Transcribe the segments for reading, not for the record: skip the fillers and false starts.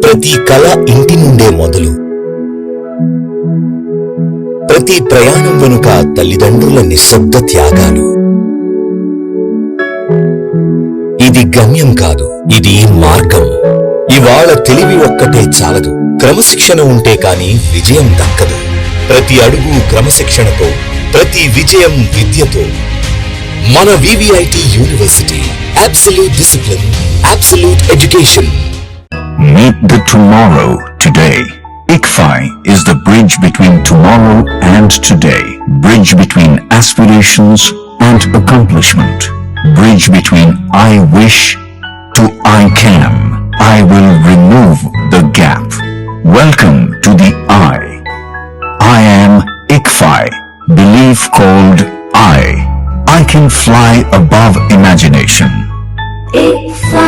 ప్రతి కళ ఇంటి నుండే మొదలు. ప్రతి ప్రయాణం వెనుక తల్లిదండ్రుల నిశ్శబ్ద త్యాగాలు. ఇది గమ్యం కాదు, ఇది మార్గం. ఇవాళ తెలివి ఒక్కటే చాలదు, క్రమశిక్షణ ఉంటే కాని విజయం దక్కదు. ప్రతి అడుగు క్రమశిక్షణతో, ప్రతి విజయం విద్యతో. మన VVIT university. Absolute discipline, absolute education. Meet the tomorrow today. ICFI is the bridge between tomorrow and today. Bridge between aspirations and accomplishment. Bridge between I wish to I can. I will remove the gap. Welcome to the I. I am ICFI. Belief called I. I can fly above imagination. ICFI.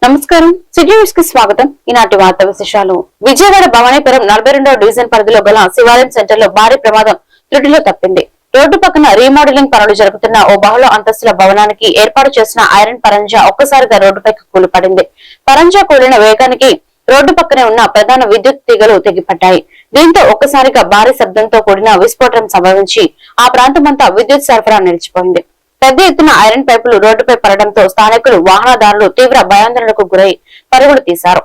నమస్కారం, city news కి స్వాగతం. ఈనాటి వార్తా విశేషాలు. Vijayawada Bhavanipuram 42వ division పరిధిలో గల శివాలయం centre లో భారీ ప్రమాదం త్రుటిలో తప్పింది. రోడ్డు పక్కన రీమోడలింగ్ పనులు జరుగుతున్న ఓ బహుళ అంతస్తుల భవనానికి ఏర్పాటు చేసిన ఐరన్ పరంజా ఒక్కసారిగా రోడ్డుపైకి కూలిపడింది. పరంజా కూలిన వేగానికి రోడ్డు పక్కనే ఉన్న ప్రధాన విద్యుత్ తీగలు తెగిపడ్డాయి. దీంతో ఒక్కసారిగా భారీ శబ్దంతో కూడిన విస్ఫోటనం సంభవించి ఆ ప్రాంతమంతా విద్యుత్ సరఫరా నిలిచిపోయింది. పెద్ద ఎత్తున ఐరన్ పైపులు రోడ్డుపై పడడంతో స్థానికులు, వాహనదారులు తీవ్ర భయాందోళనకు గురై పరుగులు తీశారు.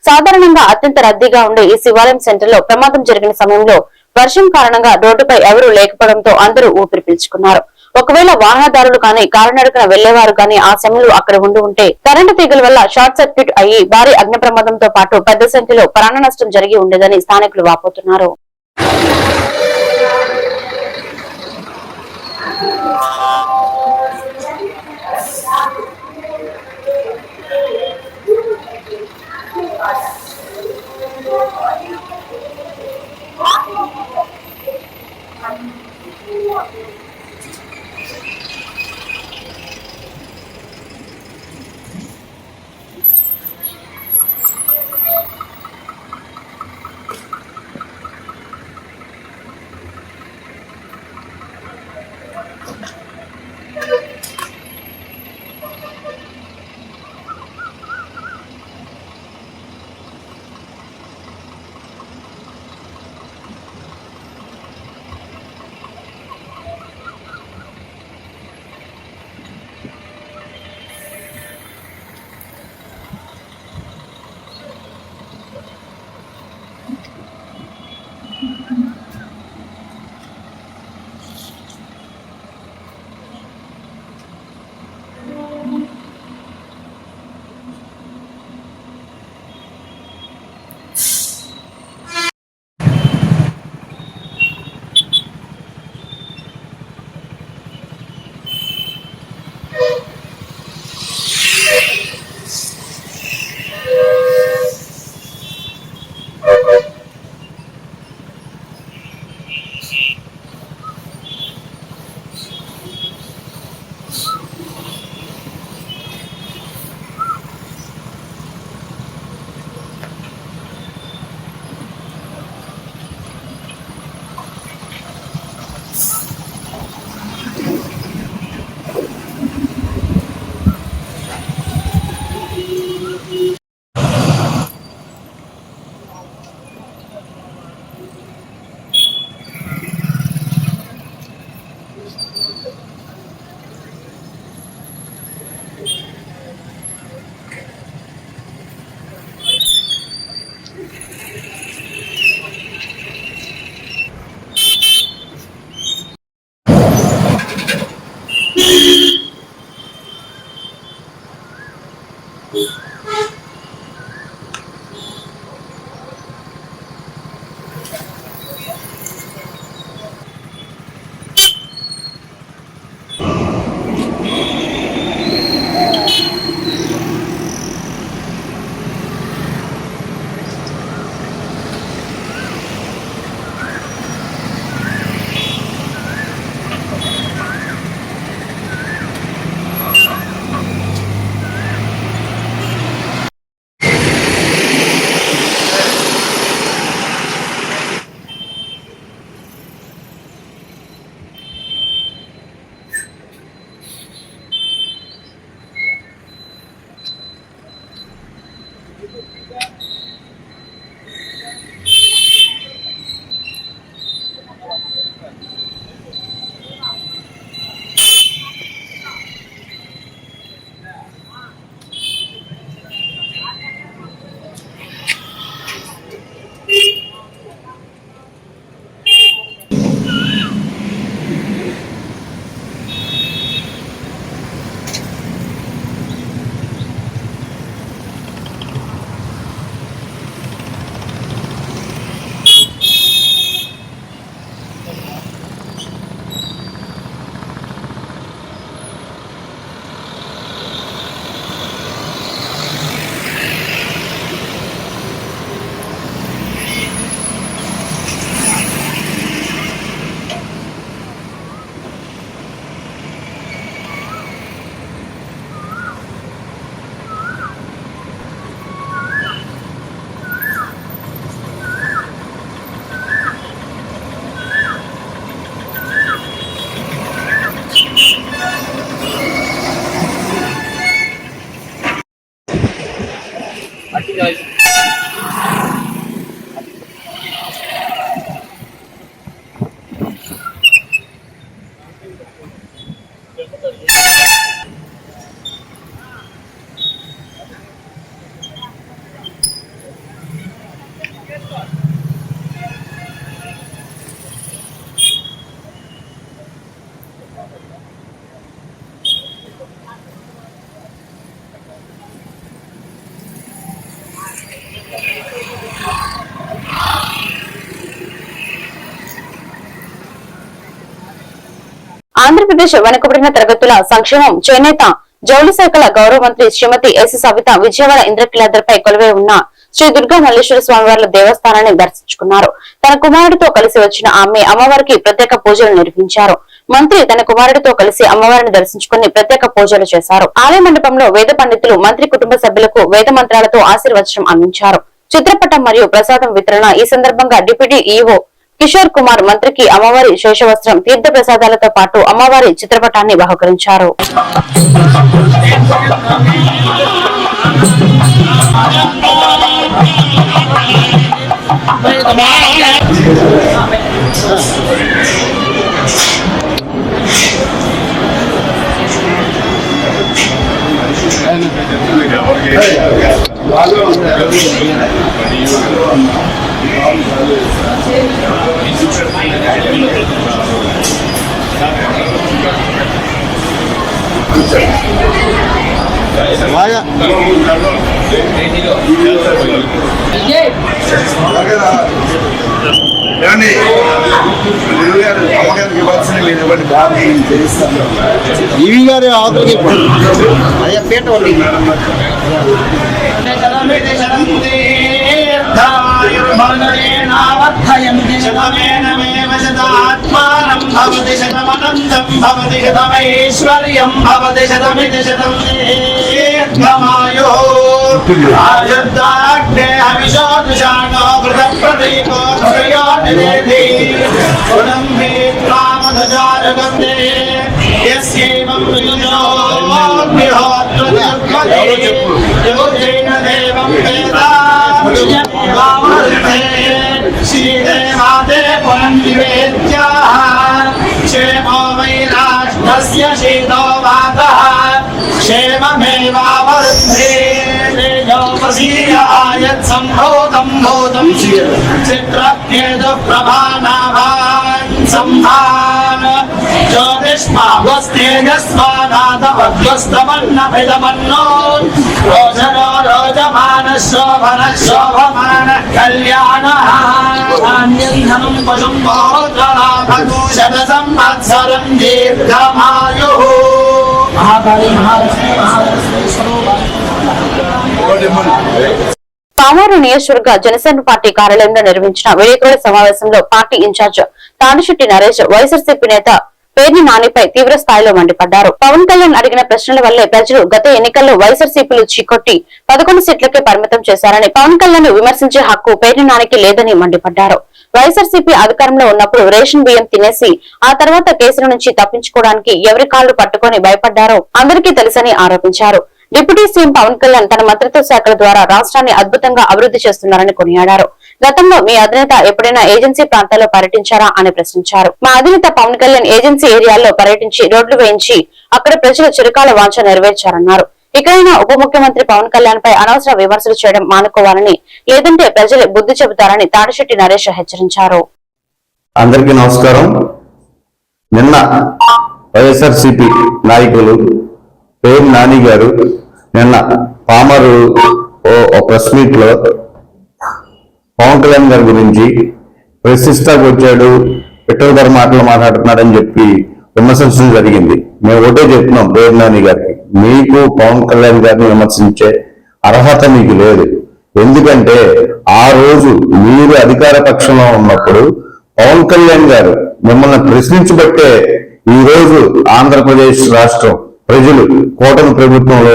సాధారణంగా అత్యంత రద్దీగా ఉండే ఈ శివాలయం సెంటర్ లో ప్రమాదం జరిగిన సమయంలో వర్షం కారణంగా రోడ్డుపై ఎవరూ లేకపోవడంతో అందరూ ఊపిరి పీల్చుకున్నారు. ఒకవేళ వాహనదారులు కానీ కాలినడకన వెళ్లేవారు కానీ ఆ సమయంలో అక్కడ ఉండి ఉంటే కరెంటు తీగల వల్ల షార్ట్ సర్క్యూట్ అయ్యి భారీ అగ్ని ప్రమాదంతో పాటు పెద్ద సంఖ్యలో ప్రాణ నష్టం జరిగి ఉండేదని స్థానికులు వాపోతున్నారు. ఆంధ్రప్రదేశ్ వెనుకబడిన తరగతుల సంక్షేమం చేనేత జౌళి శాఖల గౌరవ మంత్రి శ్రీమతి ఎస్ సవిత విజయవాడ ఇంద్రకీలాద్రిపై కొలువై ఉన్న శ్రీ దుర్గా మల్లేశ్వర స్వామివార్ల దేవస్థానాన్ని దర్శించుకున్నారు. తన కుమారుడితో కలిసి వచ్చిన ఆమె అమ్మవారికి ప్రత్యేక పూజలు నిర్వహించారు. మంత్రి తన కుమారుడితో కలిసి అమ్మవారిని దర్శించుకుని ప్రత్యేక పూజలు చేశారు. ఆలయ మండపంలో వేద పండితులు మంత్రి కుటుంబ సభ్యులకు వేద మంత్రాలతో ఆశీర్వచనం అందించారు. చిత్రపటం మరియు ప్రసాదం వితరణ ఈ సందర్భంగా డిప్యూటీ ఈవో కిషోర్ కుమార్ మంత్రికి అమ్మవారి శేషవస్త్రం తీర్థ ప్రసాదాలతో పాటు అమ్మవారి చిత్రపటాన్ని బహుకరించారు. ఇవి గారి ఆకులకి అయ్యా పీట ఉంది. ఆత్మానం భవతి శతమనందం భవతి శతమైశ్వర్యం భవతి శతమితి శతం దీర్ఘమాయో ఆయుర్దాగ్నే హవిషోదుషాణో వృతప్రతీకో శ్రేయోనివేది గుణం వీత్రామధుజారగందే యస్యేవం విజుజోగ్నిహోత్రజుగ్మదే యోజేన దేవం వేదా శ్రీదేవాదే పురం నివేద్యాః క్షేమో వై రాష్ట్రస్య శీతో వాతః క్షేమమేవావరుద్ధే తేజోపసీయ ఆయత్ సంభూతం భూతం చిత్రజ్ఞేదు ప్రభానాభాన్ సంభాన్ జ్యోతిష్మాభ్వస్తేజస్వానాథవద్వస్తమన్నభిదమన్నో రోజనో రోజమాన శోభన శోభమాన కళ్యాణః ధాన్యం పశుం బహుద్రలాభూషణ సంవత్సరం దీర్ఘమాయుః. మహాకాళి మహాలక్ష్మి పామూరు నియోజకవర్గ జనసేన పార్టీ కార్యాలయంలో నిర్వహించిన విలేకరుల సమావేశంలో పార్టీ ఇన్ఛార్జ్ తాడిశెట్టి నరేష్ వైఎస్ఆర్సీపీ నేత పేర్ని నానిపై తీవ్ర స్థాయిలో మండిపడ్డారు. పవన్ కళ్యాణ్ అడిగిన ప్రశ్నల వల్లే ప్రజలు గత ఎన్నికల్లో వైఎస్ఆర్సీపీలు చీకొట్టి 11 సీట్లకే పరిమితం చేశారని, పవన్ కళ్యాణ్ విమర్శించే హక్కు పేర్ని నానికి లేదని మండిపడ్డారు. వైఎస్ఆర్సీపీ అధికారంలో ఉన్నప్పుడు రేషన్ బియ్యం తినేసి ఆ తర్వాత కేసుల నుంచి తప్పించుకోవడానికి ఎవరి కాళ్లు పట్టుకొని భయపడ్డారో అందరికీ తెలుసని ఆరోపించారు. డిప్యూటీ సీఎం పవన్ కళ్యాణ్ తన మంత్రిత్వ శాఖల ద్వారా రాష్ట్రాన్ని అద్భుతంగా అభివృద్ధి చేస్తున్నారని కొనియాడారు. గతంలో మీ అధినేత ఎప్పుడైనా ఏజెన్సీ ప్రాంతాల్లో పర్యటించారా అని ప్రశ్నించారు. మా అధినేత పవన్ కళ్యాణ్ ఏజెన్సీ ఏరియాల్లో పర్యటించి రోడ్లు వేయించి అక్కడ ప్రజల చిరకాల వాంఛ నెరవేర్చారన్నారు. ఇకైనా ఉప ముఖ్యమంత్రి పవన్ కళ్యాణ్ పై అనవసర విమర్శలు చేయడం మానుకోవాలని, లేదంటే ప్రజలు బుద్ధి చెబుతారని తాడిశెట్టి నరేష్ హెచ్చరించారు. అందరికీ నమస్కారం. నిన్న వైఎస్ఆర్సీపీ నాయకులు పేర్ని నాని గారు నిన్న పామరు ప్రెస్ మీట్ లో పవన్ కళ్యాణ్ గారి గురించి ప్రతిష్టకు వచ్చాడు, పిట్టల మాటలు మాట్లాడుతున్నాడని చెప్పి విమర్శించడం జరిగింది. మేము ఒకటే చెప్తున్నాం పేర్ని నాని గారికి, మీకు పవన్ కళ్యాణ్ గారిని విమర్శించే అర్హత మీకు లేదు. ఎందుకంటే ఆ రోజు మీరు అధికార పక్షంలో ఉన్నప్పుడు పవన్ కళ్యాణ్ గారు మిమ్మల్ని ప్రశ్నించబట్టే ఈ రోజు ఆంధ్రప్రదేశ్ రాష్ట్రం ప్రజలు కూటమి ప్రభుత్వంలో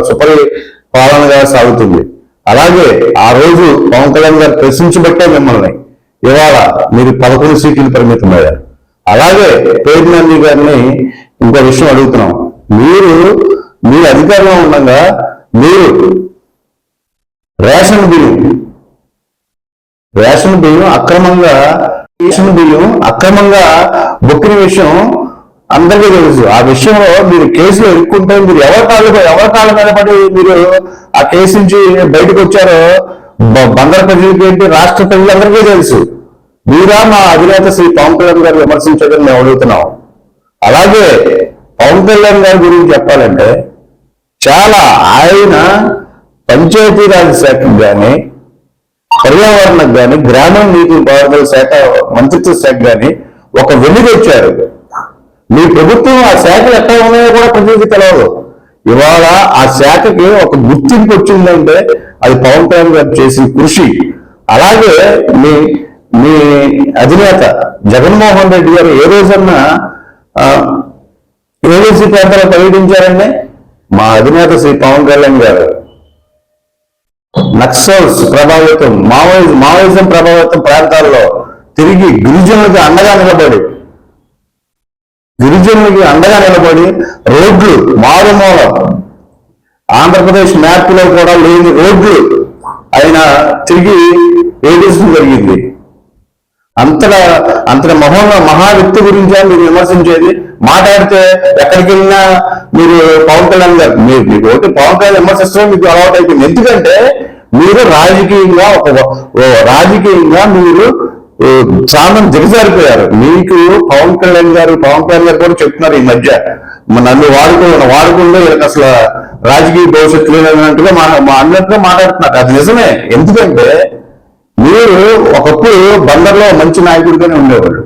సుపరిపాలనగా సాగుతుంది. అలాగే ఆ రోజు పవన్ కళ్యాణ్ గారు ప్రశ్నించబట్టే మిమ్మల్ని ఇవాళ మీరు 11 సీట్లు పరిమితమయ్యారు. అలాగే పేర్ని నాని గారిని ఇంకో విషయం అడుగుతున్నాం. మీరు అధికారంలో ఉండగా మీరు రేషన్ బియ్యం అక్రమంగా బొక్కిన విషయం అందరికీ తెలుసు. ఆ విషయంలో మీరు కేసులో ఇరుక్కుంటే మీరు ఎవరి కాళ్ళ మీద పడి మీరు ఆ కేసు నుంచి బయటకు వచ్చారో బంగారు ప్రజలకి ఏంటి, రాష్ట్ర ప్రజలందరికీ తెలుసు. మీరా మా అధినేత శ్రీ పవన్ కళ్యాణ్ గారు విమర్శించదని మేము అడుగుతున్నాం. అలాగే పవన్ కళ్యాణ్ గారి గురించి చెప్పాలంటే ఆయన పంచాయతీరాజ్ శాఖకు కానీ, పర్యావరణకు కానీ, గ్రామీణ నీటి పారుదల శాఖ మంత్రిత్వ శాఖ కానీ ఒక వెలుగొచ్చారు. మీ ప్రభుత్వం ఆ శాఖలు ఎక్కడ ఉన్నాయో కూడా ప్రజలకి తెలియదు. ఇవాళ ఆ శాఖకి ఒక గుర్తింపు వచ్చిందంటే అది పవన్ కళ్యాణ్ గారు చేసిన కృషి. అలాగే మీ అధినేత జగన్మోహన్ రెడ్డి గారు ఏ రోజన్నా ఏజెన్సీ ప్రాంతాల్లో పర్యటించారండి? మా అధినేత శ్రీ పవన్ కళ్యాణ్ గారు నక్సల్స్ ప్రభావితం, మావోయిజం ప్రభావితం ప్రాంతాల్లో తిరిగి గిరిజనులకి అండగా నిలబడి రోడ్లు మారుమూల ఆంధ్రప్రదేశ్ మ్యాప్ లో కూడా లేని రోడ్లు ఆయన తిరిగి వేయించడం జరిగింది. అంతటి మహా వ్యక్తి గురించా మీరు విమర్శించేది? మాట్లాడితే ఎక్కడికి వెళ్ళినా మీరు పవన్ కళ్యాణ్ గారు మీకు ఒకటి పవన్ కళ్యాణ్ విమర్శించడం మీకు అలవాటు అయిపోయింది. ఎందుకంటే మీరు రాజకీయంగా మీరు చాలా దిగజారిపోయారు. మీకు పవన్ కళ్యాణ్ గారు కూడా చెప్తున్నారు ఈ మధ్య, నన్ను వాడుకుండా వీళ్ళకి అసలు రాజకీయ భవిష్యత్తు లేదన్నట్టుగా అన్నట్టుగా మాట్లాడుతున్నారు. అది నిజమే. ఎందుకంటే మీరు ఒకప్పుడు బందర్లో మంచి నాయకుడిగానే ఉండేవాళ్ళు.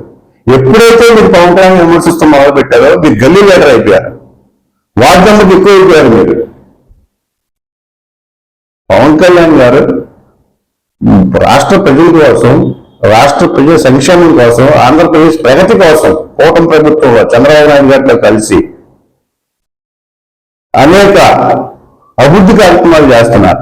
ఎప్పుడైతే మీరు పవన్ కళ్యాణ్ విమర్శిస్తూ మొదలు పెట్టారో మీరు గల్లీ లీడర్ అయిపోయారు, వార్డు మెంబర్కి ఎక్కువ అయిపోయారు. మీరు పవన్ కళ్యాణ్ గారు రాష్ట్ర ప్రజల కోసం, రాష్ట్ర ప్రజల సంక్షేమం కోసం, ఆంధ్రప్రదేశ్ ప్రగతి కోసం కూటమి ప్రభుత్వంలో చంద్రబాబు నాయుడు గారితో కలిసి అనేక అభివృద్ధి కార్యక్రమాలు చేస్తున్నారు.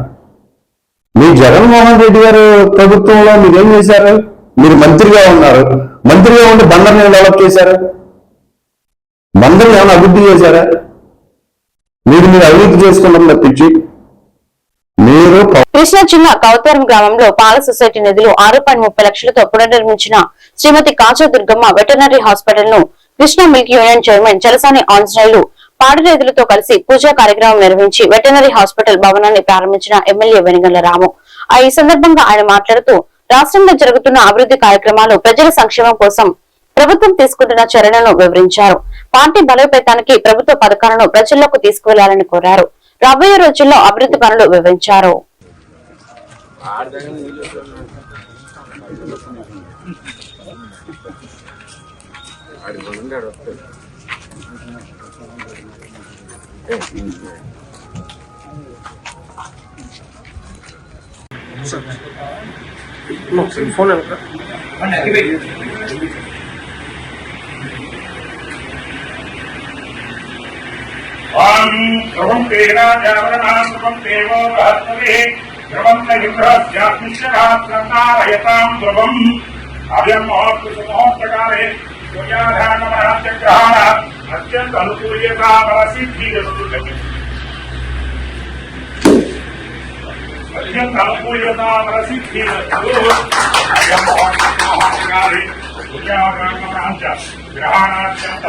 మీ జగన్మోహన్ రెడ్డి గారు ప్రభుత్వంలో మీరేం చేశారు? మీరు మంత్రిగా ఉన్నారు. మంత్రిగా ఉండి బందర్ని డెవలప్ చేశారు? బందర్ని ఏమైనా అభివృద్ధి చేశారా? మీరు అభివృద్ధి చేసుకున్నాం తప్పించి మీరు. కృష్ణా జిల్లా కౌతరం గ్రామంలో పాల సొసైటీ నిధులు 6.30 లక్షలతో పునర్నిర్మించిన శ్రీమతి కాచా దుర్గమ్మ వెటర్నరీ హాస్పిటల్ ను Krishna milk union chairman Chalasani Anjaneyulu పాడి రైతులతో కలిసి పూజా కార్యక్రమం నిర్వహించి వెటర్నరీ హాస్పిటల్ భవనాన్ని ప్రారంభించిన ఎమ్మెల్యే వెనిగళ్ల రాము. ఈ సందర్భంగా ఆయన మాట్లాడుతూ రాష్ట్రంలో జరుగుతున్న అభివృద్ధి కార్యక్రమాలు, ప్రజల సంక్షేమం కోసం ప్రభుత్వం తీసుకుంటున్న చర్యలను వివరించారు. పార్టీ బలోపేతానికి ప్రభుత్వ పథకాలను ప్రజల్లోకి తీసుకువెళ్లాలని కోరారు. రాబోయే రోజుల్లో అభివృద్ధి పనులు వివరించారు. ధ్రువం తేనాజావరణాం దేవో బృహస్పతి ధ్రువం ఇంద్రస్యాత్మిష్టాత్మకారయతాం ధ్రువం అవ్యమోహోత్తకాలే సూర్యాధారణ అత్యంత అనుకూల్యతామరసిద్ధిరస్తు అవ్యమోహోత్తకాలే సూర్యాధారణ గ్రహణాత్యంత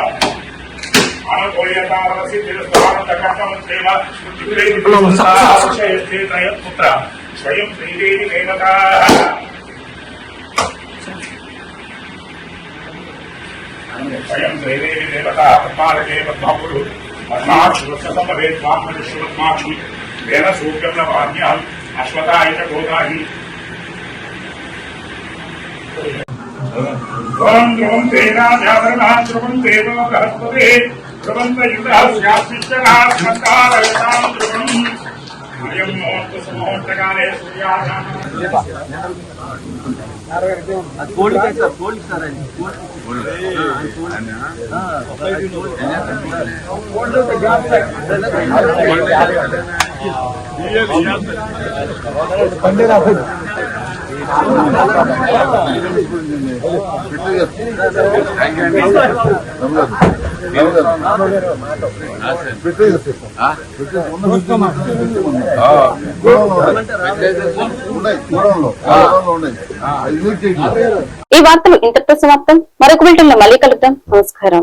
స్వయం శ్రీదేవి దేవతా పద్మాలకే పద్మాపుడు పద్మాక్షుపద్మాక్షు వేద సూక్ష్మవాద్యాలు అశ్వతాయ గోదాహి ధ్రువం ధ్రువం తేనాజావరణా ధ్రువం దేవో బృహస్పతి ధ్రువంత ఇంద్రస్యాత్మిష్టాత్మకారయతాం ధ్రువం అయం ముహూర్తకాలే సూర్యాధారణ ఈ వార్తలు ఇంతటితో సమాప్తం. మరొక బిల్టన్లో మళ్ళీ కలుద్దాం. నమస్కారం.